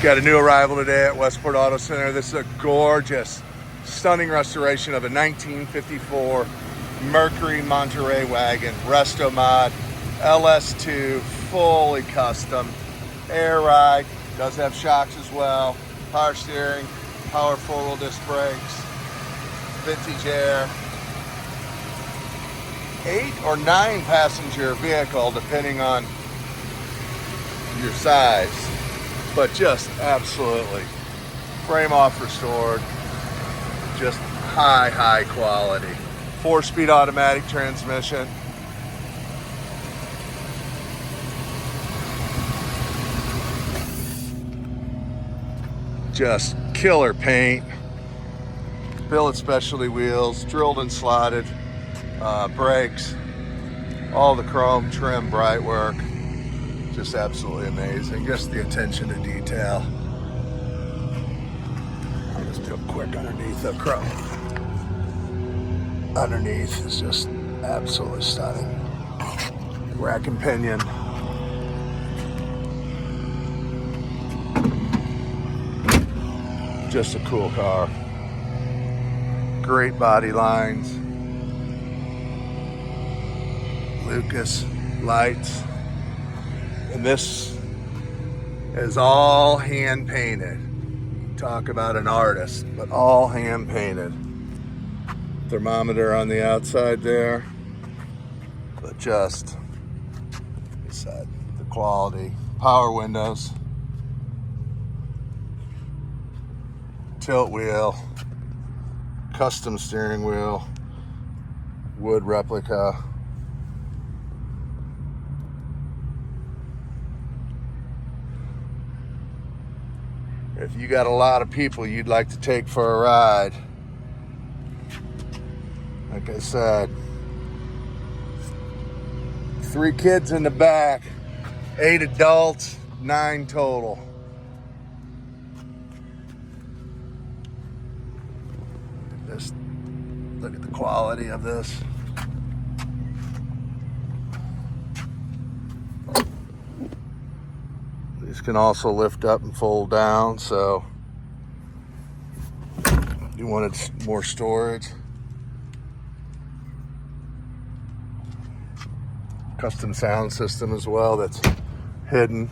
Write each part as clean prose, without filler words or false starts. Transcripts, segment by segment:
Got a new arrival today at Westport Auto Center. This is a gorgeous, stunning restoration of a 1954 Mercury Monterey wagon, resto mod, LS2, fully custom, air ride, does have shocks as well, power steering, power four-wheel disc brakes, vintage air, 8 or 9 passenger vehicle depending on your size. But just absolutely frame off restored, just high quality. 4-speed automatic transmission. Just killer paint. Billet specialty wheels, drilled and slotted brakes, all the chrome trim bright work. Just absolutely amazing. Just the attention to detail. I'll just do a quick underneath the chrome. Underneath is just absolutely stunning. Rack and pinion. Just a cool car. Great body lines. Lucas lights. And this is all hand painted. Talk about an artist, but all hand painted. Thermometer on the outside there, but just, like I said, the quality. Power windows, tilt wheel, custom steering wheel, wood replica. If you got a lot of people you'd like to take for a ride, like I said, 3 kids in the back, 8 adults, 9 total. Just look at the quality of this. These can also lift up and fold down, so if you wanted more storage. Custom sound system as well that's hidden.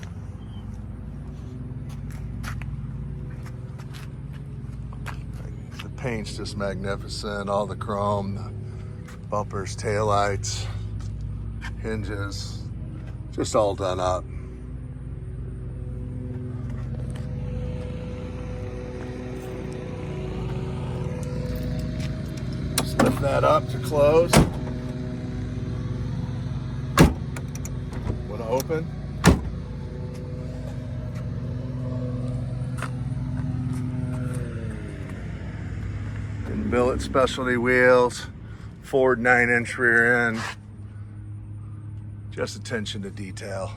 The paint's just magnificent. All the chrome, the bumpers, taillights, hinges, just all done up. Lift that up to close. Want to open? And billet specialty wheels, Ford 9-inch rear end. Just attention to detail.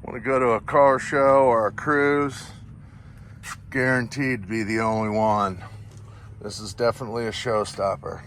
Want to go to a car show or a cruise? Guaranteed to be the only one. This is definitely a showstopper.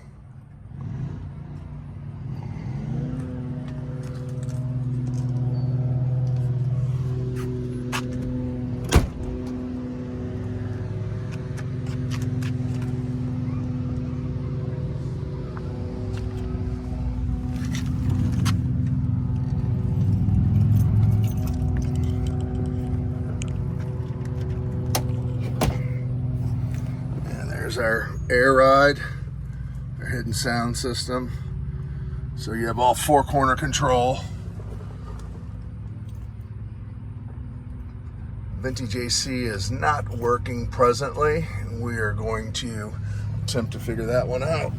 There's our air ride, our hidden sound system. So you have all 4-corner control. Vintage AC is not working presently. We are going to attempt to figure that one out.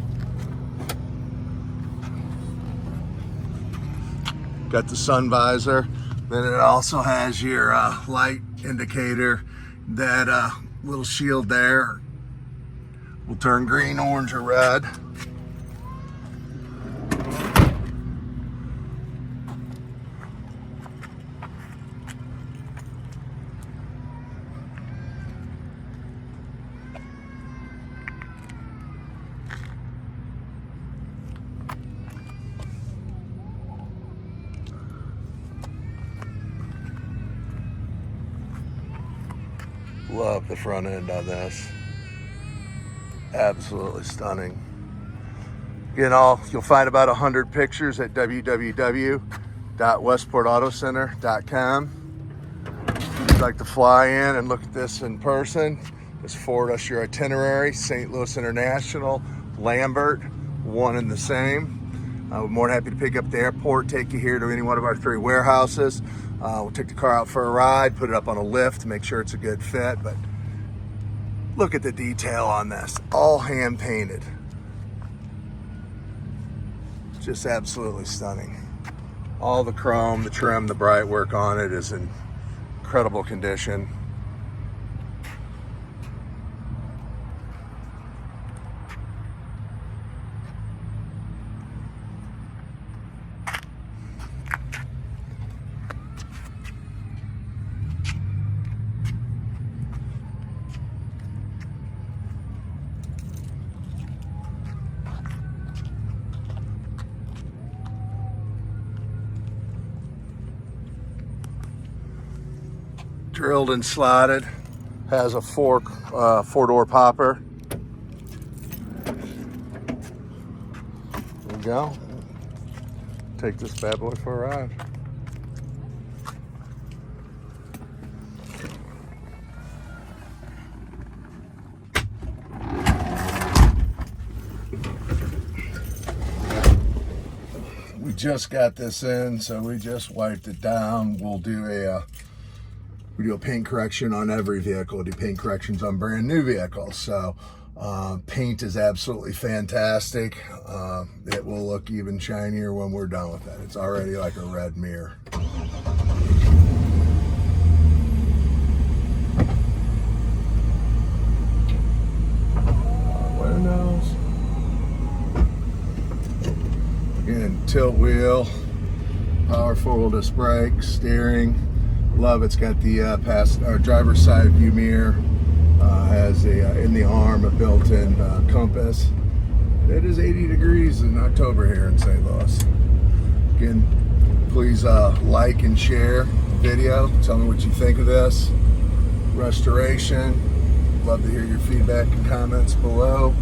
Got the sun visor. Then it also has your light indicator. That little shield there will turn green, orange, or red. Love the front end on this. Absolutely stunning. Again, you'll find about 100 pictures at www.westportautocenter.com. If you'd like to fly in and look at this in person, just forward us your itinerary. St. Louis International, Lambert, one and the same. We're more than happy to pick up at the airport, take you here to any one of our 3 warehouses. We'll take the car out for a ride, put it up on a lift to make sure it's a good fit. But look at the detail on this, all hand painted. Just absolutely stunning. All the chrome, the trim, the bright work on it is in incredible condition. Drilled and slotted, has a four-door popper. There we go. Take this bad boy for a ride. We just got this in, so we just wiped it down. We'll do a paint correction on every vehicle. We do paint corrections on brand new vehicles. So paint is absolutely fantastic. It will look even shinier when we're done with it. It's already like a red mirror. Windows. Again, tilt wheel, power 4-wheel disc brakes, steering. Love it's got the driver's side view mirror, has in the arm a built-in compass. It is 80 degrees in October here in St. Louis. Again, please like and share the video. Tell me what you think of this restoration. Love to hear your feedback and comments below.